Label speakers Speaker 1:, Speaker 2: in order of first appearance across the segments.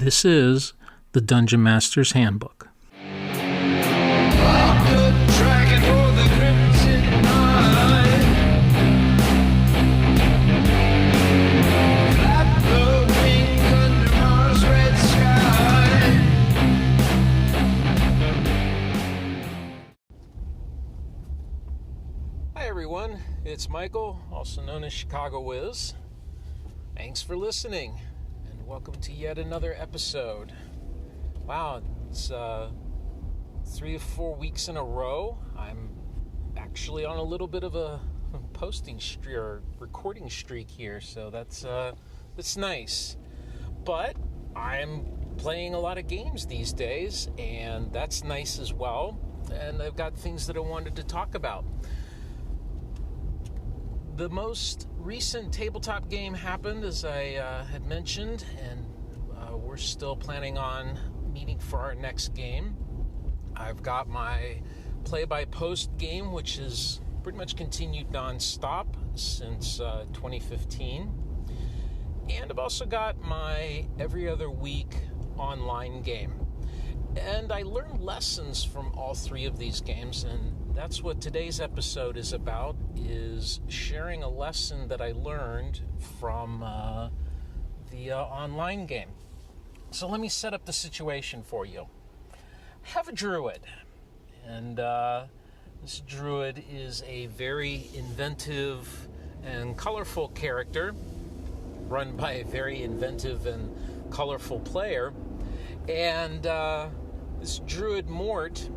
Speaker 1: This is the Dungeon Master's Handbook. Hi everyone, it's Michael, also known as Chicago Wiz. Thanks for listening. Welcome to yet another episode. Wow, it's 3 to 4 weeks in a row. I'm actually on a little bit of a posting streak or recording streak here, so that's nice. But I'm playing a lot of games these days, and that's nice as well. And I've got things that I wanted to talk about. The most recent tabletop game happened, as I had mentioned, and we're still planning on meeting for our next game. I've got my play-by-post game, which has pretty much continued non-stop since 2015. And I've also got my every other week online game. And I learned lessons from all three of these games, and that's what today's episode is about, is sharing a lesson that I learned from the online game. So let me set up the situation for you. I have a druid, and this druid is a very inventive and colorful character run by a very inventive and colorful player. And this druid Mort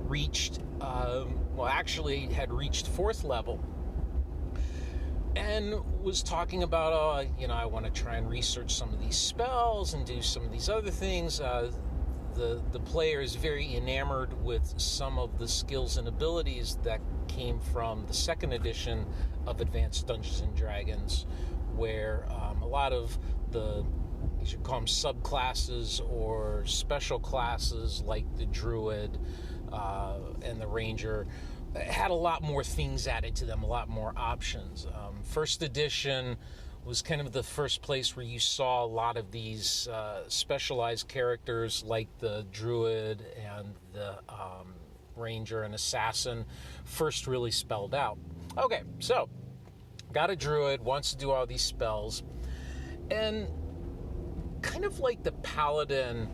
Speaker 1: reached had reached 4th level, and was talking about, I want to try and research some of these spells and do some of these other things. The player is very enamored with some of the skills and abilities that came from the 2nd edition of Advanced Dungeons and Dragons, where a lot of the, you should call them subclasses or special classes, like the druid and the ranger, had a lot more things added to them, a lot more options. 1st edition was kind of the first place where you saw a lot of these specialized characters like the druid and the ranger and assassin first really spelled out. Okay, so got a druid, wants to do all these spells, and kind of like the paladin,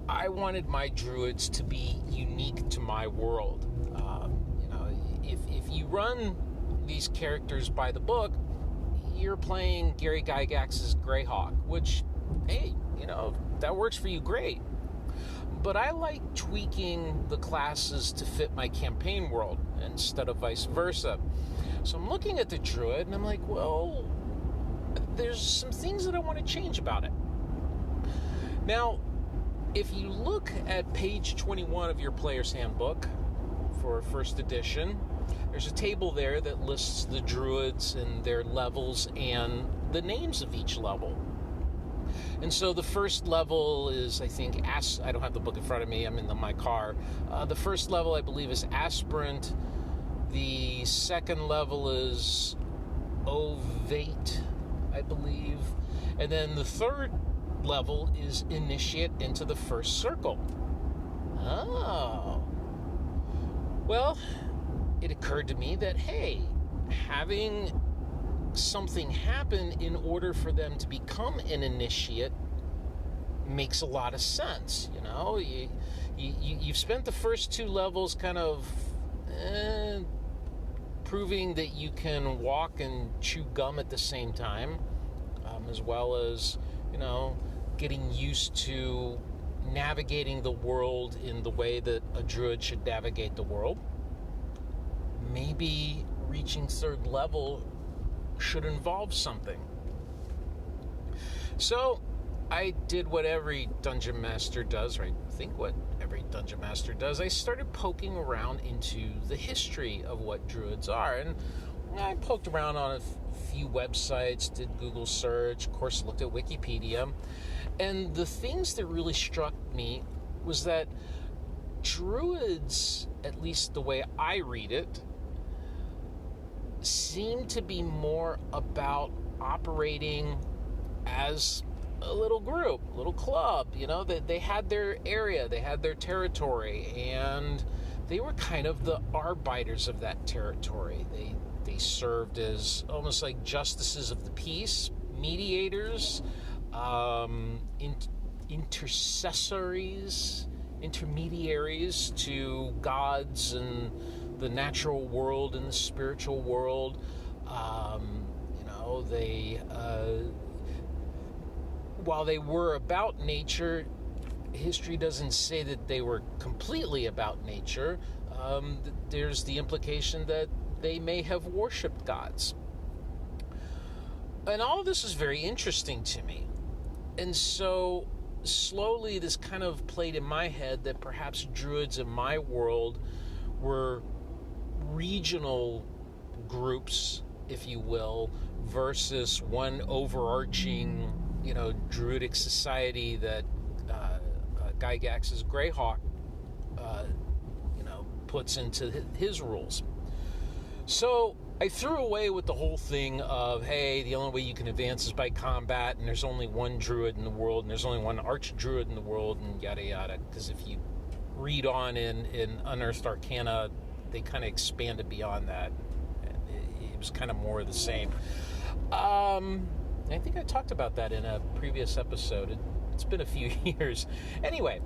Speaker 1: I wanted my druids to be unique to my world. If you run these characters by the book, you're playing Gary Gygax's Greyhawk, which, hey, that works for you, great. But I like tweaking the classes to fit my campaign world instead of vice versa. So I'm looking at the druid, and I'm like, well, there's some things that I want to change about it. Now, if you look at page 21 of your player's handbook for 1st edition, there's a table there that lists the druids and their levels and the names of each level. And so the 1st level is, I think, I don't have the book in front of me, I'm in my car. The 1st level, I believe, is aspirant. The 2nd level is ovate, I believe. And then the 3rd level is initiate into the 1st circle. Oh. Well, it occurred to me that, hey, having something happen in order for them to become an initiate makes a lot of sense. You've spent the first 2 levels kind of proving that you can walk and chew gum at the same time, as well as, getting used to navigating the world in the way that a druid should navigate the world. Maybe reaching 3rd level should involve something. So I did what every dungeon master does, or I think what every dungeon master does. I started poking around into the history of what druids are, and I poked around on a few websites, did Google search, of course looked at Wikipedia, and the things that really struck me was that druids, at least the way I read it, seem to be more about operating as a little group, a little club. They had their area, they had their territory, and they were kind of the arbiters of that territory. They served as almost like justices of the peace, mediators, intermediaries to gods and the natural world and the spiritual world. While they were about nature, history doesn't say that they were completely about nature. There's the implication that they may have worshipped gods. And all of this is very interesting to me. And so slowly this kind of played in my head that perhaps druids in my world were regional groups, if you will, versus one overarching, druidic society that Gygax's Greyhawk, puts into his rules. So I threw away with the whole thing of, hey, the only way you can advance is by combat, and there's only one druid in the world, and there's only one arch-druid in the world, and yada yada. Because if you read on in Unearthed Arcana, they kind of expanded beyond that. It was kind of more of the same. I think I talked about that in a previous episode. It's been a few years. Anyway,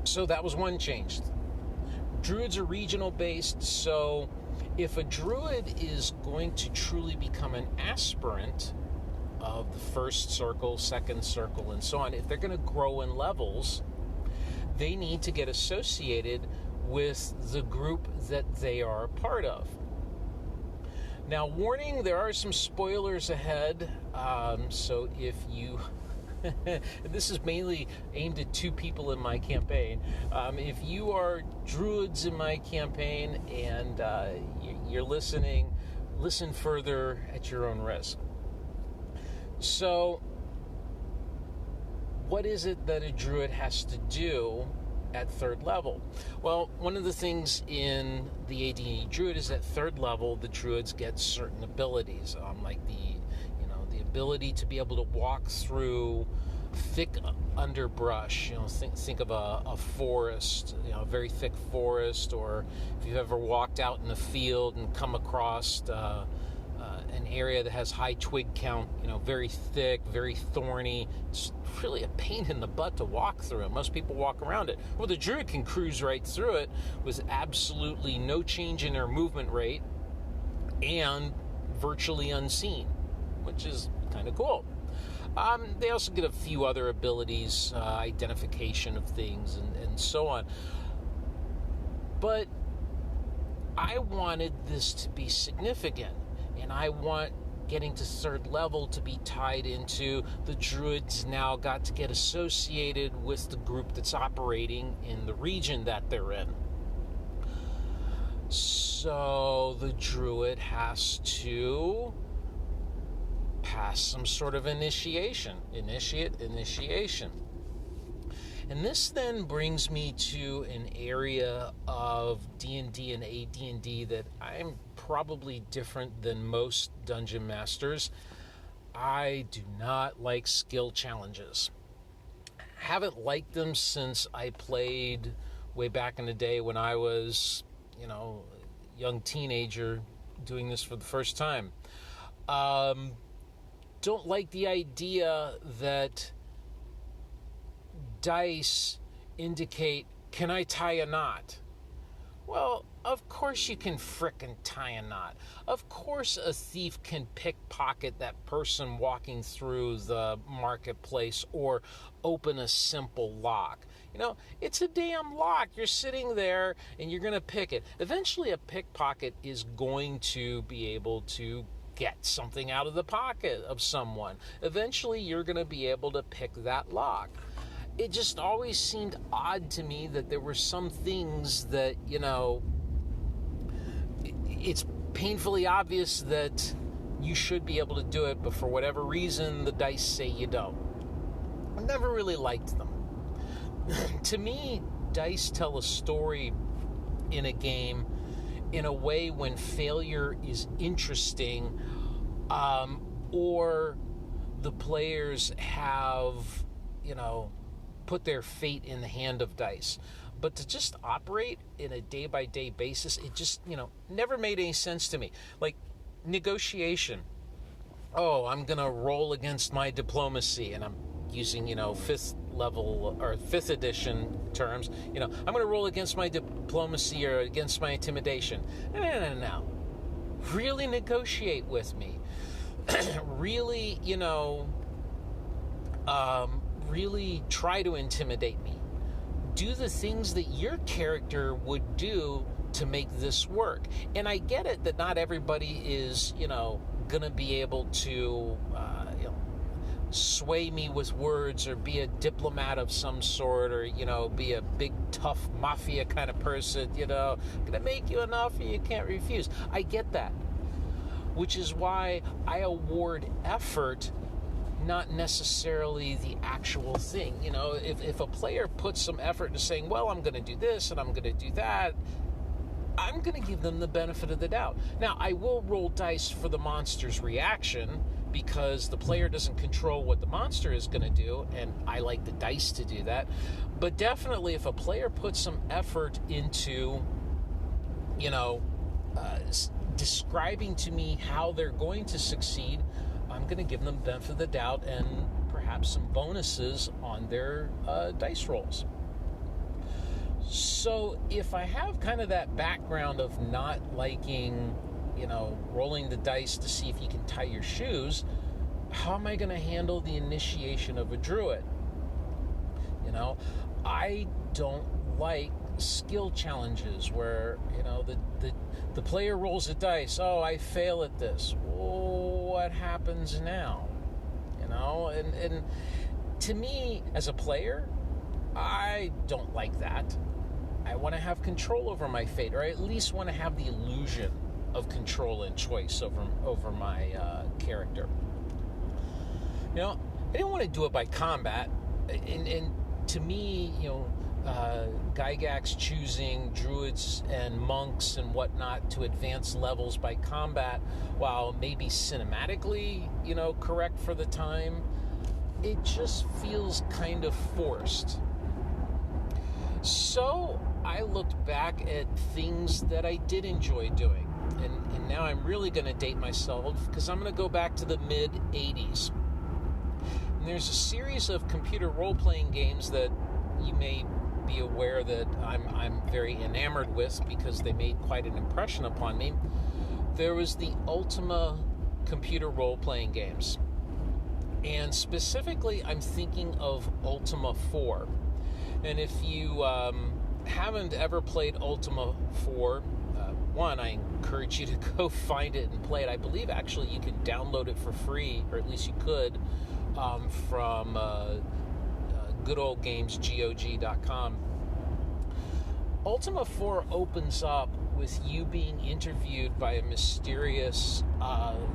Speaker 1: so that was one change. Druids are regional based, so if a druid is going to truly become an aspirant of the first circle, second circle, and so on, if they're going to grow in levels, they need to get associated with the group that they are a part of. Now, warning, there are some spoilers ahead, so if you... this is mainly aimed at 2 people in my campaign. If you are druids in my campaign and you're listening, listen further at your own risk. So, what is it that a druid has to do at 3rd level? Well, one of the things in the AD&D Druid is at 3rd level, the druids get certain abilities, like the ability to be able to walk through thick underbrush. Think of a forest, a very thick forest, or if you've ever walked out in the field and come across an area that has high twig count, very thick, very thorny. It's really a pain in the butt to walk through it. Most people walk around it. Well, the druid can cruise right through it with absolutely no change in their movement rate and virtually unseen, which is kind of cool. They also get a few other abilities, identification of things and so on. But I wanted this to be significant, and I want getting to 3rd level to be tied into the druids now got to get associated with the group that's operating in the region that they're in. So the druid has to pass some sort of initiation. And this then brings me to an area of D&D and AD&D that I'm probably different than most dungeon masters. I do not like skill challenges. Haven't liked them since I played way back in the day when I was, a young teenager doing this for the first time. Don't like the idea that dice indicate, can I tie a knot? Well, of course you can frickin' tie a knot. Of course a thief can pickpocket that person walking through the marketplace or open a simple lock. It's a damn lock. You're sitting there and you're going to pick it. Eventually a pickpocket is going to be able to get something out of the pocket of someone. Eventually you're going to be able to pick that lock. It just always seemed odd to me that there were some things that, it's painfully obvious that you should be able to do it, but for whatever reason, the dice say you don't. I never really liked them. To me, dice tell a story in a game in a way when failure is interesting, or the players have, put their fate in the hand of dice. But to just operate in a day-by-day basis, it just, never made any sense to me. Like, negotiation. Oh, I'm going to roll against my diplomacy, and I'm using, 5th level or 5th edition terms. I'm going to roll against my diplomacy or against my intimidation. No. Really negotiate with me. Really, really try to intimidate me. Do the things that your character would do to make this work. And I get it that not everybody is, going to be able to, sway me with words or be a diplomat of some sort or, be a big, tough mafia kind of person, going to make you an offer you can't refuse. I get that. Which is why I award effort, not necessarily the actual thing. If a player puts some effort into saying, well, I'm going to do this and I'm going to do that, I'm going to give them the benefit of the doubt. Now, I will roll dice for the monster's reaction because the player doesn't control what the monster is going to do, and I like the dice to do that. But definitely, if a player puts some effort into, describing to me how they're going to succeed, I'm going to give them the benefit of the doubt and perhaps some bonuses on their dice rolls. So if I have kind of that background of not liking, rolling the dice to see if you can tie your shoes, how am I going to handle the initiation of a druid? I don't like skill challenges where, the player rolls a dice. Oh, I fail at this. Oh, what happens now? And to me, as a player, I don't like that. I want to have control over my fate, or I at least want to have the illusion of control and choice over my character. I didn't want to do it by combat, and to me, Gygax choosing druids and monks and whatnot to advance levels by combat, while maybe cinematically, correct for the time, it just feels kind of forced. So I looked back at things that I did enjoy doing, and now I'm really going to date myself because I'm going to go back to the mid-'80s. And there's a series of computer role-playing games that you may be aware that I'm very enamored with because they made quite an impression upon me. There was the Ultima computer role-playing games. And specifically, I'm thinking of Ultima 4. And if you haven't ever played Ultima 4, one, I encourage you to go find it and play it. I believe, actually, you can download it for free, or at least you could, from goodoldgamesgog.com. Ultima 4 opens up with you being interviewed by a mysterious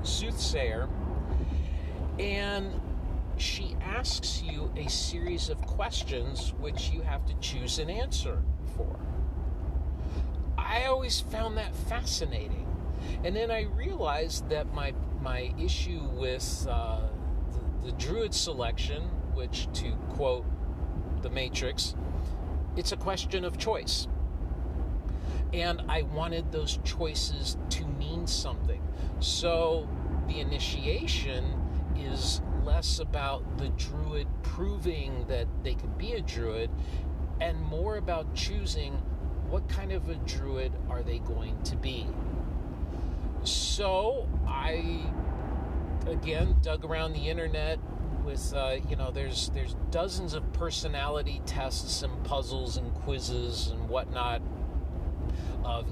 Speaker 1: soothsayer, and she asks you a series of questions which you have to choose an answer for. I always found that fascinating. And then I realized that my issue with the druid selection, which, to quote The Matrix, it's a question of choice. And I wanted those choices to mean something. So the initiation is less about the druid proving that they can be a druid and more about choosing what kind of a druid are they going to be. So I, again, dug around the internet with, there's dozens of personality tests and puzzles and quizzes and whatnot of,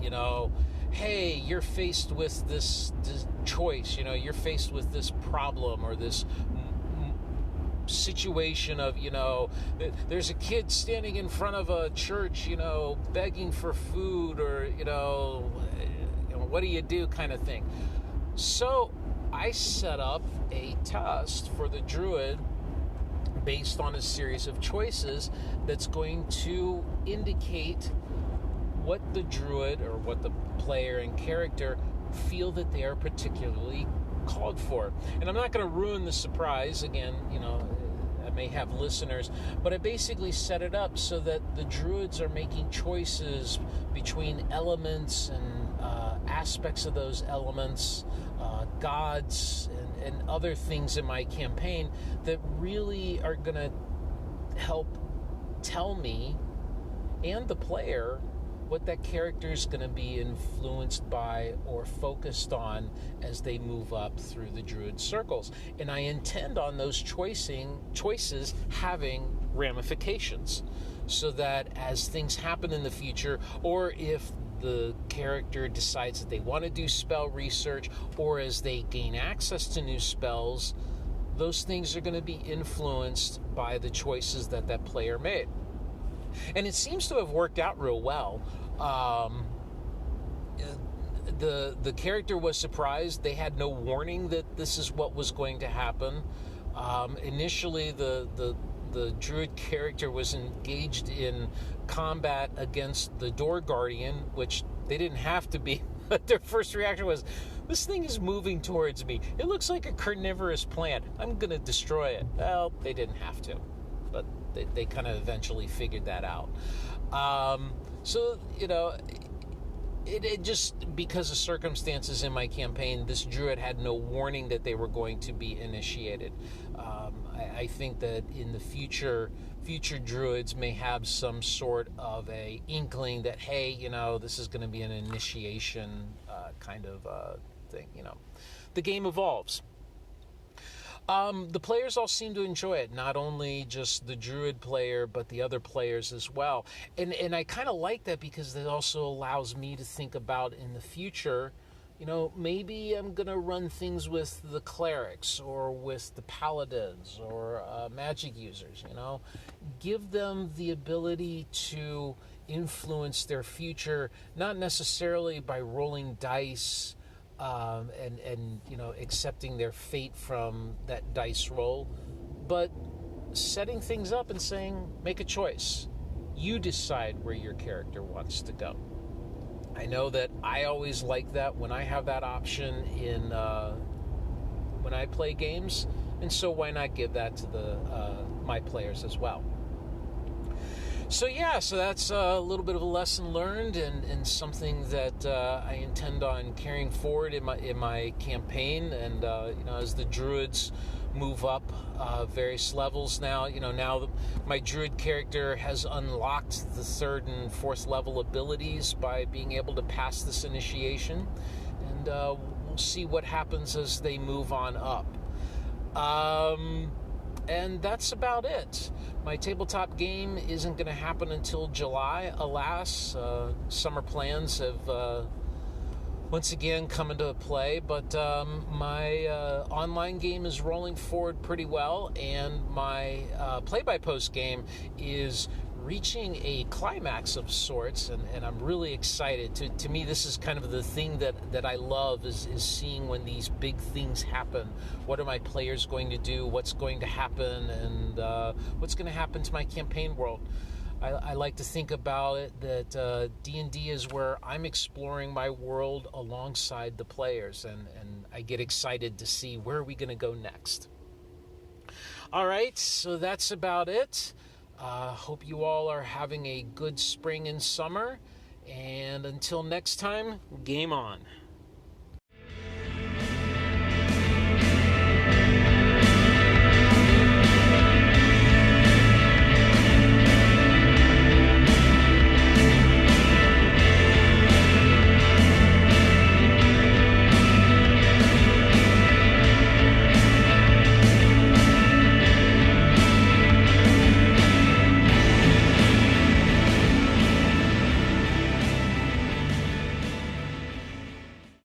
Speaker 1: hey, you're faced with this choice, you're faced with this problem or this situation of, there's a kid standing in front of a church, begging for food, or, what do you do kind of thing. So I set up a test for the druid based on a series of choices that's going to indicate what the druid or what the player and character feel that they are particularly called for. And I'm not going to ruin the surprise. Again, I may have listeners, but I basically set it up so that the druids are making choices between elements and aspects of those elements, gods, and other things in my campaign that really are going to help tell me and the player what that character is going to be influenced by or focused on as they move up through the druid circles. And I intend on those choices having ramifications, so that as things happen in the future, or if the character decides that they want to do spell research, or as they gain access to new spells, those things are going to be influenced by the choices that player made. And it seems to have worked out real well. The character was surprised. They had no warning that this is what was going to happen. Initially, the druid character was engaged in combat against the door guardian, which they didn't have to be. But their first reaction was, this thing is moving towards me. It looks like a carnivorous plant. I'm going to destroy it. Well, they didn't have to, but they kind of eventually figured that out. So, it just, because of circumstances in my campaign, this druid had no warning that they were going to be initiated. I think that in the future druids may have some sort of a inkling that, hey, this is going to be an initiation kind of thing. The game evolves. The players all seem to enjoy it, not only just the druid player, but the other players as well. And I kind of like that, because it also allows me to think about in the future, maybe I'm going to run things with the clerics or with the paladins or magic users, Give them the ability to influence their future, not necessarily by rolling dice and accepting their fate from that dice roll, but setting things up and saying, make a choice. You decide where your character wants to go. I know that I always like that when I have that option in when I play games, and so why not give that to my players as well? So that's a little bit of a lesson learned, and something that I intend on carrying forward in my campaign. And as the druids move up various levels now, my druid character has unlocked the 3rd and 4th level abilities by being able to pass this initiation, and we'll see what happens as they move on up. And that's about it. My tabletop game isn't going to happen until July, alas. Summer plans have once again come into play, but my online game is rolling forward pretty well, and my play-by-post game is reaching a climax of sorts, and I'm really excited. To me, this is kind of the thing that I love, is seeing when these big things happen. What are my players going to do? What's going to happen? And what's going to happen to my campaign world? I like to think about it that D&D is where I'm exploring my world alongside the players, and I get excited to see where are we going to go next. All right, so that's about it. Hope you all are having a good spring and summer, and until next time, game on.